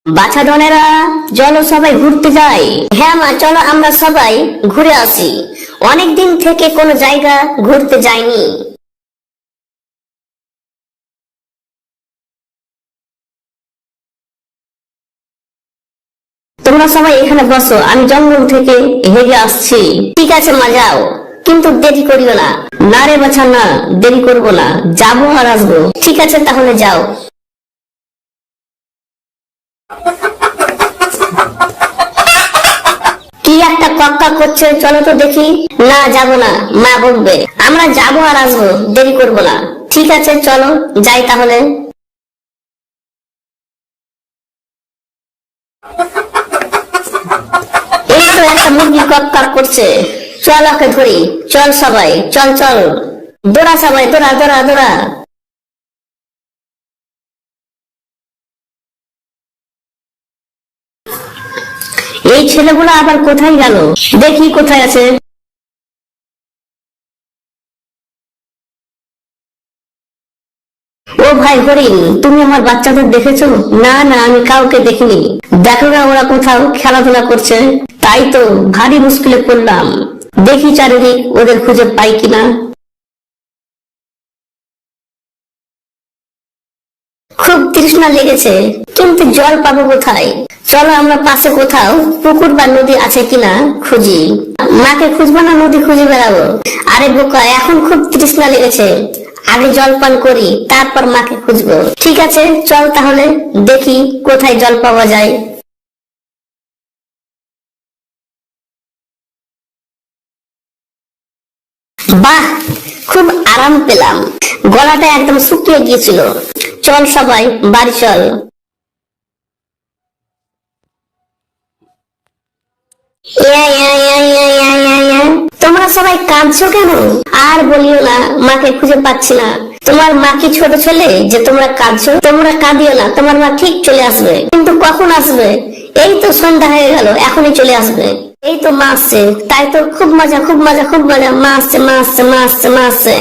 বাছাধনেরা, চলো সবাই ঘুরতে যাই। হ্যাঁ মা, চলো আমরা সবাই ঘুরে আসি। অনেকদিন থেকে কোনো জায়গা ঘুরতে যাইনি। তোমরা সবাই এখানে বসো, আমি জঙ্গল থেকে হেগে আসছি। ঠিক আছে মা, যাও, কিন্তু দেরি করিও না। না রে বাছা, না, দেরি করবো না, যাবো আর আসবো। ঠিক আছে, তাহলে যাও। কি একটা কক্কা করছে, চলো তো দেখি। না, যাবো না, মা বকবে। আমরা যাবো আর আসবো, দেরি করবো না। ঠিক আছে, চলো যাই তাহলে। এই তো একটা মুরগি কক্কা করছে, চল ওকে ধরি। চল সবাই, চল চল, দৌড়া সবাই, দৌড়া দৌড়া দৌড়া। এই ছেলেগুলো আবার কোথায় গেল, দেখি কোথায় আছে। ও ভাই হরিণ, তুমি আমার বাচ্চাদের দেখেছো? না না, আমি কাউকে দেখিনি। দেখো না ওরা কোথাও খেলাধুলা করছে, তাই তো ভারী মুশকিলে পড়লাম। দেখি চারিদিক, ওদের খুঁজে পাই কিনা। খুব তৃষ্ণা লেগেছে, কিন্তু জল পাবো কোথায়? চলো আমরা পাশে কোথাও পুকুর বা নদী আছে কিনা খুঁজি। মাকে খুঁজবো না নদী খুঁজে বেড়াবো? আরে বোকা, এখন খুব তৃষ্ণা লেগেছে, আগে জল পান করি, তারপর মাকে খুঁজবো। ঠিক আছে, চল তাহলে দেখি কোথায় জল পাওয়া যায়। বাহ, খুব আরাম পেলাম, গলাটা একদম শুকিয়ে গিয়েছিল। চল সবাই বাড়ি চল। ইয়া ইয়া ইয়া ইয়া ইয়া ইয়া ইয়া। তোমরা সবাই কাঁদছো কেন? আর বলিও না, মাকে খুঁজে পাচ্ছি না। তোমার মা কি ছোট ছেলে যে তোমরা কাঁদছো? তোমরা কাঁদিও না, তোমার মা ঠিক চলে আসবে। কিন্তু কখন আসবে? এই তো সন্ধ্যা হয়ে গেল, এখনই চলে আসবে। এই তো মা আসছে, তাই তো খুব মজা খুব মজা খুব মজা। মা আসছে মা আসছে মা আসছে মা আসছে।